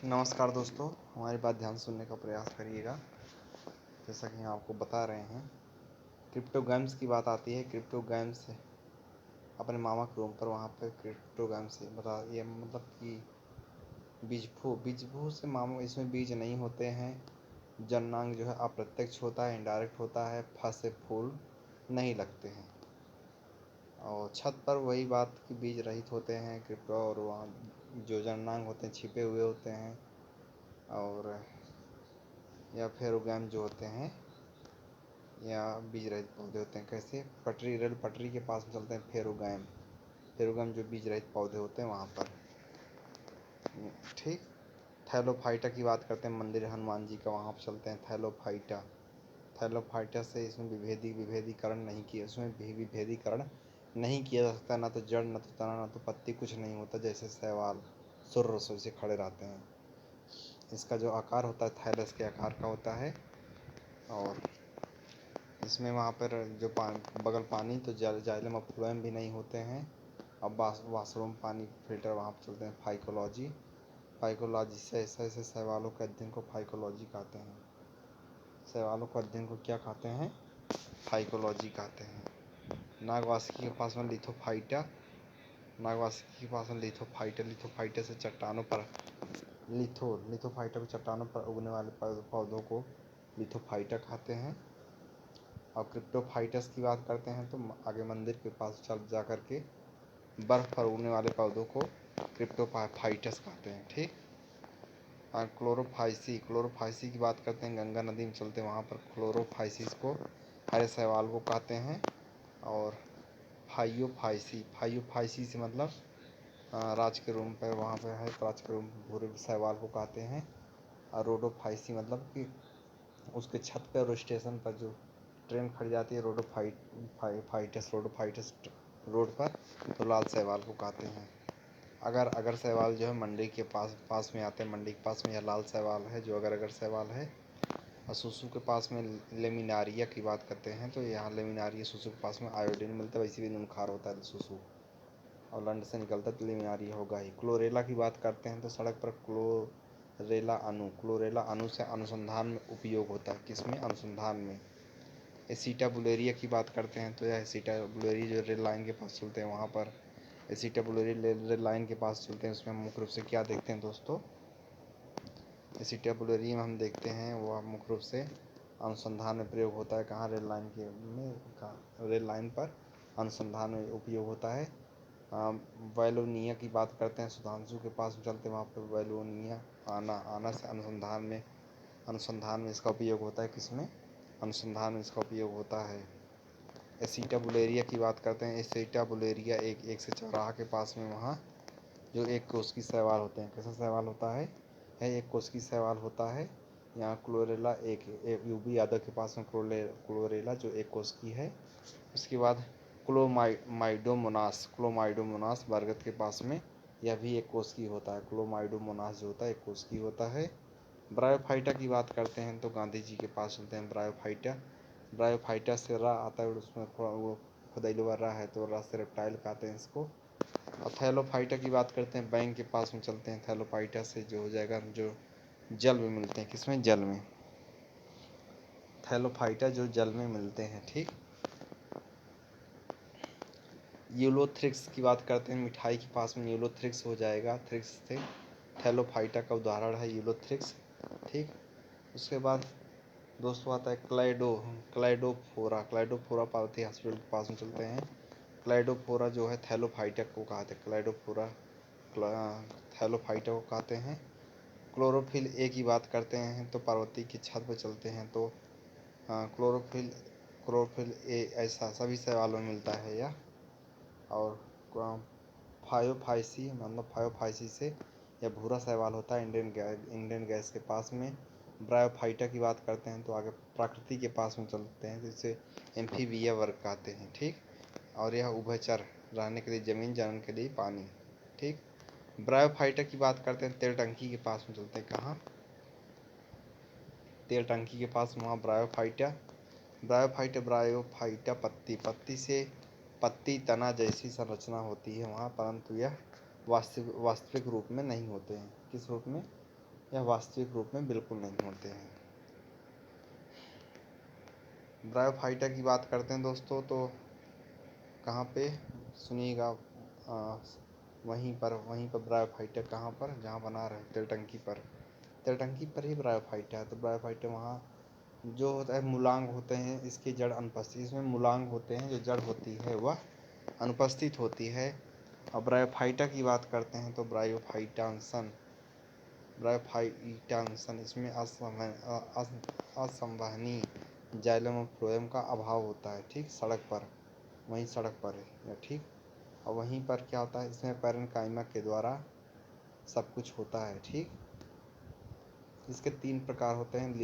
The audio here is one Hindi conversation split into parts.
नमस्कार दोस्तों, हमारी बात ध्यान सुनने का प्रयास करिएगा। जैसा कि हम आपको बता रहे हैं, क्रिप्टो गेम्स की बात आती है। क्रिप्टो गेम्स अपने मामा के रूम पर वहाँ पे क्रिप्टो गेम्स बता ये मतलब कि बीजभू से मामा, इसमें बीज नहीं होते हैं। जननांग जो है अप्रत्यक्ष होता है, इनडायरेक्ट होता है। फल से फूल नहीं लगते हैं। और छत पर वही बात कि बीज रहित होते हैं क्रिप्टो, और वहाँ जो जननांग होते हैं छिपे हुए होते हैं। और या फेरोगैम जो होते हैं या बीज रहित पौधे होते हैं। कैसे? रेल पटरी के पास में चलते हैं फेरोगैम जो बीज रहित पौधे होते हैं वहाँ पर। ठीक। थैलोफाइटा की बात करते हैं, मंदिर हनुमान जी का, वहाँ पर चलते हैं थैलोफाइटा से इसमें विभेदीकरण नहीं किया, उसमें भी विभेदीकरण नहीं किया जा सकता। ना तो जड़, ना तो तना, ना तो पत्ती, कुछ नहीं होता। जैसे शैवाल सुर्र से खड़े रहते हैं। इसका जो आकार होता है थैलस के आकार का होता है। और इसमें वहाँ पर जो बगल पानी तो जाइलम और फ्लोएम भी नहीं होते हैं। अब वाशरूम पानी फिल्टर वहाँ पर चलते हैं। फाइकोलॉजी से ऐसे शैवालों के अध्ययन को फाइकोलॉजी कहते हैं। शैवालों के अध्ययन को क्या कहते हैं? फाइकोलॉजी कहते हैं। नागवासुकी के पास में लिथोफाइटा से चट्टानों पर लिथोफाइटा को चट्टानों पर उगने वाले पौधों को लिथोफाइटा कहते हैं। और क्रिप्टोफाइटस की बात करते हैं तो आगे मंदिर के पास चल जा कर के बर्फ़ पर उगने वाले पौधों को क्रिप्टोफाइटस कहते हैं। ठीक। और क्लोरोफाइसी की बात करते हैं, गंगा नदी में चलते हैं वहाँ पर क्लोरोफाइसिस को हरे शैवाल को कहते हैं। और फाइयोफाइसी से मतलब राज के रूम पर वहाँ पर है, राज के रूम भूरे शैवाल को कहते हैं। और रोडोफाइसी मतलब कि उसके छत पर और स्टेशन पर जो ट्रेन खड़ी जाती है रोडोफाइटस रोड पर, तो लाल शैवाल को कहते हैं। अगर शैवाल जो है मंडी के पास में आते हैं, मंडी के पास में यह लाल शैवाल है जो अगर शैवाल है। और सुसु के पास में लेमिनारिया की बात करते हैं तो यहाँ लेमिनारिया सुसु के पास में आयोडीन मिलता है, वैसे भी नूनखार होता है सुसु, और लंड से निकलता है तो लेमिनारिया होगा ही। क्लोरेला की बात करते हैं तो सड़क पर क्लोरेला अणु से अनुसंधान में उपयोग होता है। किसमें? अनुसंधान में। एसिटाबुलेरिया की बात करते हैं तो यह एसिटाबुलेरिया जो रेल लाइन के पास चलते हैं वहाँ पर एसिटाबुलेरिया रेल लाइन के पास चलते हैं। उसमें हम मुख्य रूप से क्या देखते हैं दोस्तों? एसिटाबुलेरिया में हम देखते हैं वह मुख्य रूप से अनुसंधान में प्रयोग होता है। कहाँ? रेल लाइन पर अनुसंधान में उपयोग होता है। वैलोनिया की बात करते हैं, सुधांशु के पास चलते हैं वहाँ पर वैलोनिया आना से अनुसंधान में इसका उपयोग होता है। किसमें? अनुसंधान में इसका उपयोग होता है। एसिटाबुलेरिया की बात करते हैं, एसिटाबुलेरिया एक से चौराहा के पास में वहाँ जो एक कोशिकी शैवाल होते हैं। कैसा शैवाल होता है? एक कोशिकी शैवाल होता है। यहाँ क्लोरेला एक यूबी यादव के पास में क्लोरेला जो एक कोशिकी है। उसके बाद क्लोमाइडोमोनास बरगद के पास में, यह भी एक कोशिकी होता है। क्लोमाइडोमोनास जो होता है एक कोशिकी होता है। ब्रायोफाइटा की बात करते हैं तो गांधी जी के पास चलते हैं। ब्रायोफाइटा से रा आता है और उसमें वो खुदैलुआ रा है तो रा से रेप्टाइल कहते हैं इसको। और थैलोफाइटा की बात करते हैं, बैंक के पास में चलते हैं। थैलोफाइटा से जो हो जाएगा जो जल में मिलते हैं। किसमें? जल में। थैलोफाइटा जो जल में मिलते हैं। ठीक। यूलोथ्रिक्स की बात करते हैं, मिठाई के पास में यूलोथ्रिक्स हो जाएगा। थ्रिक्स से थैलोफाइटा का उदाहरण है यूलोथ्रिक्स। ठीक। उसके बाद दोस्तों आता है क्लाइडोफोरा पार्थी हॉस्पिटल के पास में चलते हैं। क्लाइडोफोरा जो है थैलोफाइटा को कहते हैं। थैलोफाइटा को कहते हैं। क्लोरोफिल ए की बात करते हैं तो पार्वती की छत पर चलते हैं तो क्लोरोफिल ए ऐसा सभी शैवालों में मिलता है यह। और फायोफाइसी से यह भूरा शैवाल होता है इंडियन गैस के पास में। ब्रायोफाइटा की बात करते हैं तो आगे प्रकृति के पास में चलते हैं जिसे एम्फीबिया वर्ग कहते हैं। ठीक। और यह उभयचर, रहने के लिए ज़मीन, जनन के लिए पानी। ठीक। ब्रायोफाइटा की बात करते हैं, तेल टंकी के पास में चलते हैं। कहाँ? तेल टंकी के पास, वहाँ ब्रायोफाइटा पत्ती से पत्ती तना जैसी संरचना होती है वहाँ, परंतु यह वास्तविक रूप में नहीं होते हैं। किस रूप में? यह वास्तविक रूप में बिल्कुल नहीं होते हैं। ब्रायोफाइटा की बात करते हैं दोस्तों, तो कहाँ पे सुनिएगा, वहीं पर ब्रायोफाइटा कहाँ पर, जहाँ बना रहे तेल टंकी पर ही ब्रायोफाइटा है। तो ब्रायोफाइटा वहाँ जो होता है मूलांग होते हैं, इसकी जड़ अनुपस्थित, इसमें मूलांग होते हैं, जो जड़ होती है वह अनुपस्थित होती है। अब ब्रायोफाइटा की बात करते हैं तो ब्रायोफाइटांसन इसमें असंवहनी जाइलम और फ्लोएम का अभाव होता है। ठीक, सड़क पर है। ठीक, और वहीं पर क्या होता है, इसमें पैरेन्काइमा के द्वारा सब कुछ होता है। ठीक, इसके 3 प्रकार होते हैं।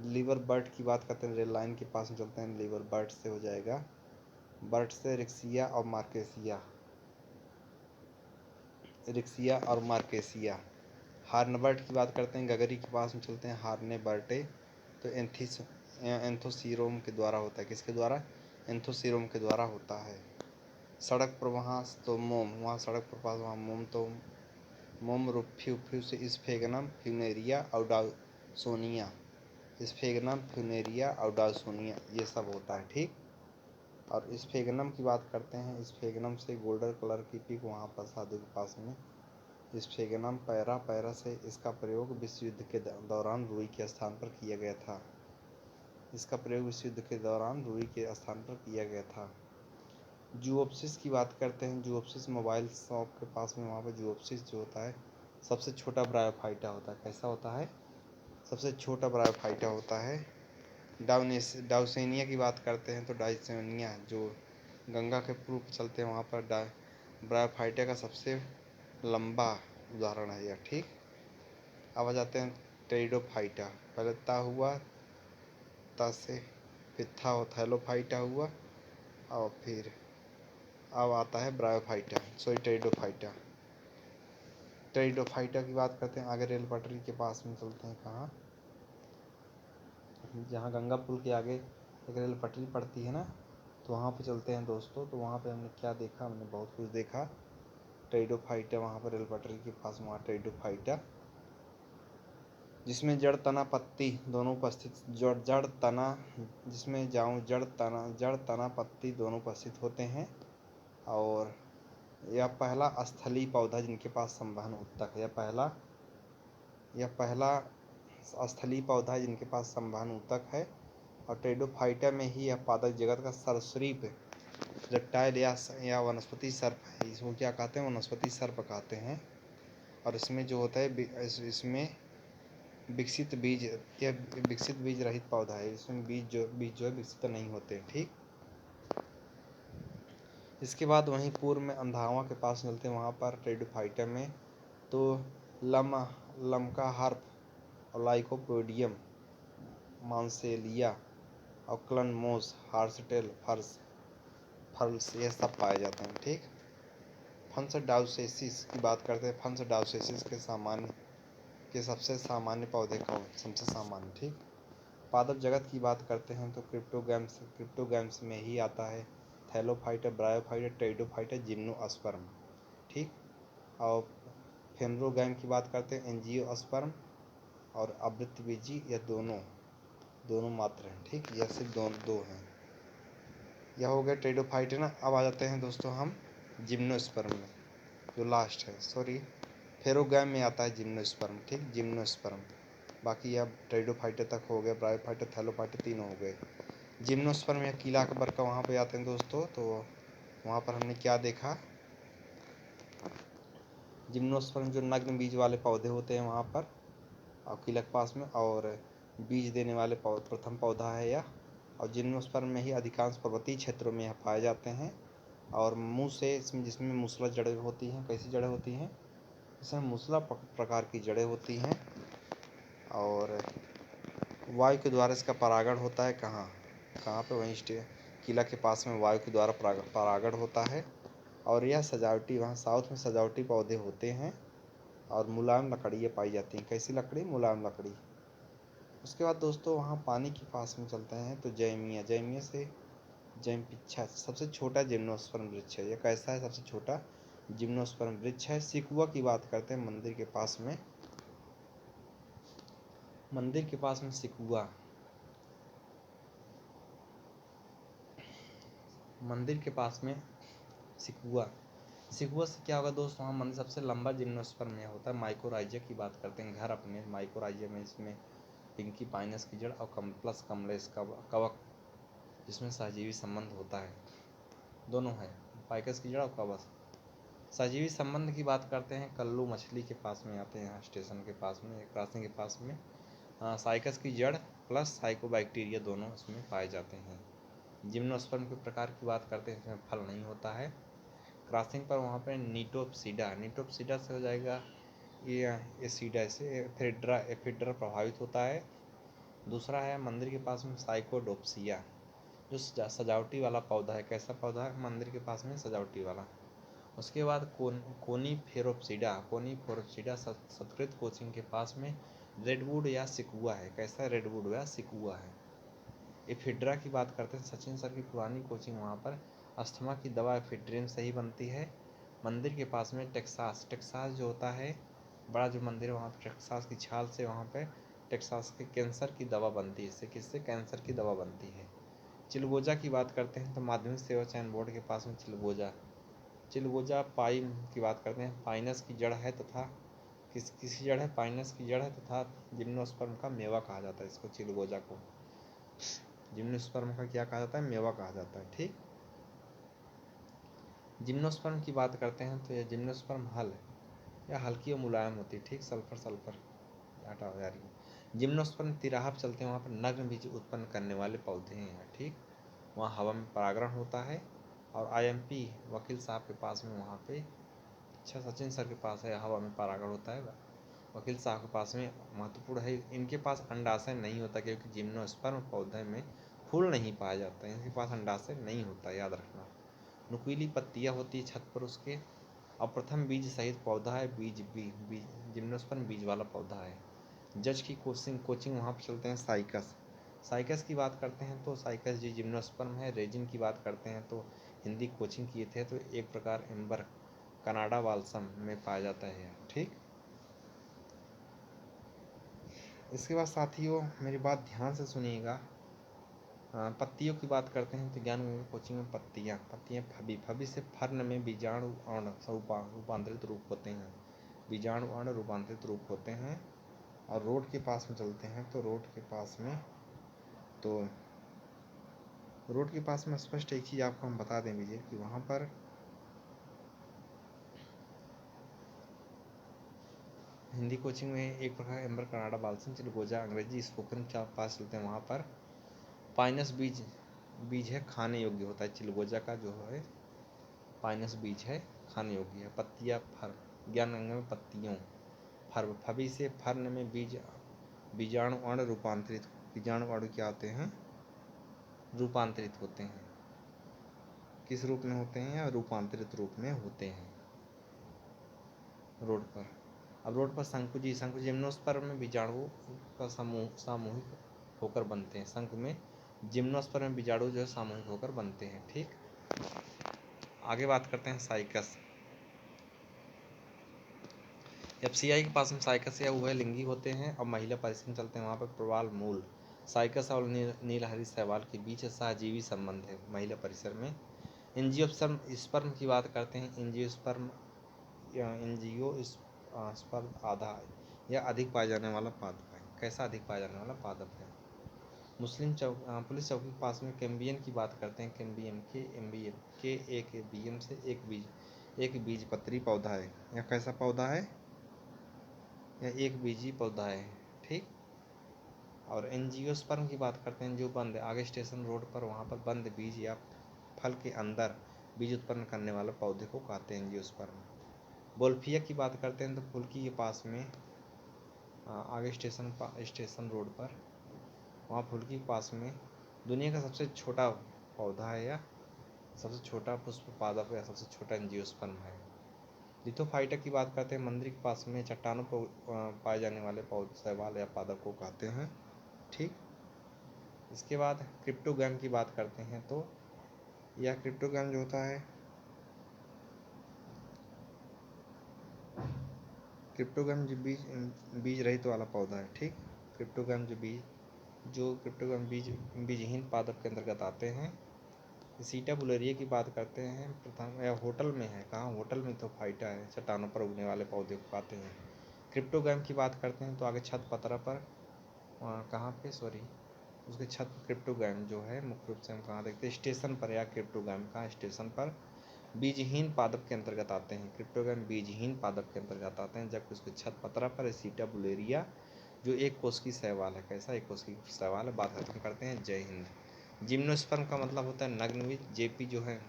लीवर बर्ट की बात करते हैं, रेल लाइन के पास में चलते हैं, लीवर बर्ट से हो जाएगा, बर्ट से रिक्सिया और मार्केसिया। हार्नबर्ट की बात करते हैं, गगरी के पास में चलते हैं, हार्ने बर्टे, तो एंथोसीरोम के द्वारा होता है। किसके द्वारा? एंथोसीरोम के द्वारा होता है। सड़क पर वहाँ तो वहाँ सड़क पर पास वहाँ तो मोम रूफ्यू से स्फेगनम फ्यूनेरिया औडासोनिया ये सब होता है। ठीक, और स्फेगनम की बात करते हैं, स्फेगनम से गोल्डन कलर की पिक वहाँ पर साधु के पास में स्फेगनम पैरा से इसका प्रयोग विश्व युद्ध के दौरान रुई के स्थान पर किया गया था। जूओप्सिस की बात करते हैं, जूओप्सिस मोबाइल शॉप के पास में वहाँ पर जूओप्सिस जो होता है सबसे छोटा ब्रायोफाइटा होता है। कैसा होता है? सबसे छोटा ब्रायोफाइटा होता है। डाउसेनिया की बात करते हैं तो डाउसेनिया जो गंगा के पूर्व चलते हैं वहाँ पर ब्रायोफाइटा का सबसे लंबा उदाहरण है यह। ठीक, अब आ जाते हैं टेरिडोफाइटा। पहले ता हुआ, ता से फिर था और थैलोफाइटा हुआ, और फिर अब आता है टेरिडोफाइटा की बात करते हैं। आगे रेल पटरी के पास में चलते हैं, कहाँ? जहाँ गंगा पुल के आगे एक रेल पटरी पड़ती है ना, तो वहाँ पे चलते हैं दोस्तों। तो वहाँ पे हमने क्या देखा? हमने बहुत कुछ देखा। टेरिडोफाइटा वहाँ पर रेल पटरी के पास वहाँ टेरिडोफाइटा, जिसमें जड़ तना पत्ती दोनों उपस्थित, जिसमें जड़ तना पत्ती दोनों उपस्थित होते हैं। और यह पहला स्थलीय पौधा जिनके पास संवहन ऊतक है। यह पहला स्थलीय पौधा है जिनके पास संवहन ऊतक है। और टेरिडोफाइटा में ही यह पादप जगत का सर्वश्रेष्ठ रेप्टाइल या वनस्पति सर्प है। इसको क्या कहते हैं? वनस्पति सर्प कहते हैं। और इसमें जो होता है, इसमें विकसित बीज रहित पौधा है। इसमें बीज जो है विकसित नहीं होते। ठीक, इसके बाद वहीं पूर्व में अंधावा के पास मिलते हैं, वहाँ पर टेरिडोफाइटा में तो लमका हार्प और लाइकोपोडियम मांसेलिया और क्लनमोस हार्सटेल फर्ल्स ये सब पाए जाते हैं। ठीक, फंस डाउसेसिस की बात करते हैं। फंस डाउसेसिस के सबसे सामान्य पौधे कौन? सबसे सामान्य। ठीक, पादप जगत की बात करते हैं तो क्रिप्टोगैम्स में ही आता है थैलोफाइटा, ब्रायोफाइटा, टेरिडोफाइटा, जिम्नोस्पर्म। ठीक, और फेनरोगैम की बात करते हैं, एंजियोस्पर्म और आवृतबीजी, यह दोनों मात्र हैं। ठीक, यह सिर्फ दो हैं। यह हो गया टेरिडोफाइटा ना। अब आ जाते हैं दोस्तों हम जिम्नोस्पर्म में, जो लास्ट है। फेरोगैम में आता है जिम्नोस्पर्म। ठीक, जिम्नोस्पर्म। बाकी अब टेरिडोफाइटा तक हो गया, ब्रायोफाइटा, थैलोफाइटा, तीनों हो गए। जिम्नोस्पर्म या कीला कबर का वहाँ पे आते हैं दोस्तों। तो वहाँ पर हमने क्या देखा? जिम्नोस्पर्म जो नग्न बीज वाले पौधे होते हैं वहाँ पर और कीला के पास में, और बीज देने वाले प्रथम पौधा है यह। और जिम्नोस्पर्म में ही अधिकांश पर्वतीय क्षेत्रों में यह पाए जाते हैं। और मुँह से जिसमें मूसला जड़ें होती हैं। कैसी जड़ें होती हैं? इसमें मूसला प्रकार की जड़ें होती हैं। और वायु के द्वारा इसका परागण होता है। कहाँ पे? वहीं किला के पास में वायु के द्वारा परागण होता है। और यह सजावटी, वहाँ साउथ में सजावटी पौधे होते हैं और मुलायम लकड़ियाँ पाई जाती हैं। कैसी लकड़ी? मुलायम लकड़ी। उसके बाद दोस्तों वहाँ पानी के पास में चलते हैं तो जैमिया से जैमपिच्छा सबसे छोटा जिम्नोस्पर्म वृक्ष है। यह कैसा है? सबसे छोटा जिम्नोस्पर्म वृक्ष है। सिकुआ की बात करते हैं, मंदिर के पास में मंदिर के पास में सिकुआ, मंदिर के पास में सिकुआ, सिकुआ से क्या होगा दोस्तों, वहाँ मंदिर सबसे लंबा जिम्नोस्पर्म में होता है। माइकोराइजिया की बात करते हैं, घर अपने माइकोराइजिया में इसमें पिंकी पाइनस की जड़ और प्लस कमलेस कवक जिसमें सहजीवी संबंध होता है, दोनों है, पाइकस की जड़ और कवक। सहजीवी संबंध की बात करते हैं, कल्लू मछली के पास में आते हैं, स्टेशन के पास में, क्रॉसिंग के पास में साइकस की जड़ प्लस साइकोबैक्टीरिया दोनों इसमें पाए जाते हैं। जिम्नोस्पर्म के प्रकार की बात करते हैं, इसमें फल नहीं होता है। क्रॉसिंग पर वहाँ पे नीटोप्सीडा, नीटोप्सीडा से हो जाएगा ये एसीडा से एफिड्रा प्रभावित होता है। दूसरा है मंदिर के पास में साइकोडोप्सिया, जो सजावटी वाला पौधा है। कैसा पौधा है मंदिर के पास में, सजावटी वाला। उसके बाद कोनीफेरोप्सिडा, कोनीफेरोप्सिडा संस्कृत कोचिंग के पास में रेडवुड या सिकुआ है। कैसा रेडवुड या सिकुआ है। एफिड्रा की बात करते हैं, सचिन सर की पुरानी कोचिंग, वहाँ पर अस्थमा की दवा एफिड्रिन से ही बनती है। मंदिर के पास में टेक्सास, टेक्सास जो होता है बड़ा जो मंदिर है वहाँ पर टेक्सास की छाल से वहाँ पे टेक्सास के कैंसर की दवा बनती है। इससे किससे, कैंसर की दवा बनती है। चिलगोजा की बात करते हैं तो माध्यमिक सेवा चयन बोर्ड के पास में चिलगोजा, चिलगोजा पाइन की बात करते हैं, पाइनस की जड़ है तथा किसी जड़ है, पाइनस की जड़ है तथा जिम्नोस्पर्म का मेवा कहा जाता है इसको। चिलगोजा को जिम्नोस्पर्म का क्या कहा जाता है, मेवा कहा जाता है। ठीक, जिम्नोस्पर्म की बात करते हैं तो यह जिम्नोस्पर्म हल या हल्की और मुलायम होती है। ठीक, सल्फर सल्फर हटा हो जा रही है। जिम्नोस्पर्म तिराहा पर चलते हैं, वहाँ पर नग्न बीज उत्पन्न करने वाले पौधे हैं। ठीक, वहाँ हवा में परागण होता है। और IMP वकील साहब के पास में वहाँ पे, अच्छा सचिन सर के पास है, हवा में परागण होता है। वकील साहब के पास में महत्वपूर्ण है, इनके पास अंडाशय नहीं होता क्योंकि जिम्नोस्पर्म पौधे में फूल नहीं पाया जाता है, इनके पास अंडाशय नहीं होता, याद रखना। नुकीली पत्तियाँ होती है छत पर उसके, और प्रथम बीज सहित पौधा है। बीज जिम्नोस्पर्म बीज वाला पौधा है। जज की कोचिंग वहाँ पर चलते हैं साइकस, साइकस की बात करते हैं तो साइकस जी जिम्नोस्पर्म है। रेजिन की बात करते हैं तो हिंदी कोचिंग किए थे तो एक प्रकार एम्बर कनाडा वाल्सम में पाया जाता है। ठीक, इसके बाद साथियों मेरी बात ध्यान से सुनिएगा। पत्तियों की बात करते हैं तो ज्ञान कोचिंग में पत्तियाँ फबी से फर्न में बीजाणु अण रूपांतरित रूप होते हैं, बीजाणु अण रूपांतरित रूप होते हैं। और रोड के पास में चलते हैं तो रोड के पास में स्पष्ट एक चीज़ आपको हम बता दें विजय कि वहाँ पर हिंदी कोचिंग में एक प्रकार एम्बर कनाडा बाल्सम चिलगोजा अंग्रेजी स्पोकन के पास चलते हैं, वहाँ पर पाइनस बीज है, खाने योग्य होता है। चिलगोजा का जो है पाइनस बीज है, खाने योग्य है। पत्तियाँ फर, ज्ञान अंग में पत्तियों, फबी से फर्न में बीजाणु अण रूपांतरित, बीजाणु अणु क्या होते हैं, रूपांतरित होते हैं। किस रूप में होते हैं, या रूपांतरित रूप में होते हैं रोड पर। अब रोड पर शंकु जिम्नोस्पर्म में बीजाणु का सामूहिक होकर बनते हैं। शंकु में जिम्नोस्पर्म में बीजाणु जो है सामूहिक होकर बनते हैं। ठीक, आगे बात करते हैं साइकस। FCI के पास में साइकस या उभयलिंगी होते हैं और महिला परिसर चलते हैं, वहाँ पर प्रवाल मूल। साइकस और नीलहरी शैवाल के बीच सहजीवी संबंध है महिला परिसर में। एंजियोस्पर्म की बात करते हैं, एंजियोस्पर्म आधा या अधिक पाए जाने वाला पादप है। कैसा अधिक पाया जाने वाला पादप है। पुलिस चौकी के पास में कैम्बियम की बात करते हैं, कैम्बियम के एक बीएम से एक बीजपत्री पौधा है। यह कैसा पौधा है, यह एक बीजी पौधा है। ठीक, और एंजियोस्पर्म की बात करते हैं जो बंद आगे स्टेशन रोड पर, वहाँ पर बंद बीज या फल के अंदर बीज उत्पन्न करने वाले पौधे को कहते हैं एंजियोस्पर्म। बोल्फिया की बात करते हैं तो फुल्की के पास में आगे स्टेशन रोड पर, वहाँ फुल्की के पास में दुनिया का सबसे छोटा पौधा है या सबसे छोटा पुष्प पादप या सबसे छोटा एंजियोस्पर्म है। लिथोफाइटा की बात करते हैं, मंदिर के पास में चट्टानों पर पाए जाने वाले शैवाल या पादप को कहते हैं। ठीक, इसके बाद क्रिप्टोगैम की बात करते हैं तो यह क्रिप्टोगैम जो होता है, क्रिप्टोगैम बीज रहित वाला पौधा है। ठीक, क्रिप्टोगैम जो क्रिप्टोगैम बीजहीन पादप के अंतर्गत आते हैं। सीटा बुलेरिया की बात करते हैं, प्रथम या होटल में है, कहाँ होटल में तो फाइटा है, चट्टानों पर उगने वाले पौधे को पाते हैं। क्रिप्टोगैम की बात करते हैं तो आगे छत पतरा पर, कहाँ पे, सॉरी, उसके छत पर क्रिप्टोगैम जो है मुख्य रूप से हम कहाँ देखते हैं, स्टेशन पर, या क्रिप्टोगैम का स्टेशन पर बीजहीन पादप के अंतर्गत आते हैं। क्रिप्टोगैम बीजहीन पादप के अंतर्गत आते हैं, जबकि उसके छत पतरा पर सीटा बुलेरिया जो एक कोश की शैवाल है। कैसा, एक कोश की शैवाल है। बात खत्म करते हैं। जय हिंद। जिम्नोस्पर्म का मतलब होता है नग्नबीज। जेपी जो है,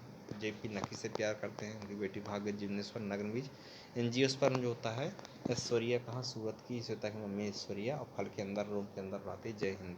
जेपी नकी से प्यार करते हैं, उनकी बेटी भाग्य जिम्नोस्पर्म नग्नबीज। एंजियोस्पर्म जो होता है ऐश्वर्या, कहाँ, सूरत की, इसे होता है कि मम्मी ऐश्वर्या, और फल के अंदर, रूम के अंदर रहती है। जय हिंद।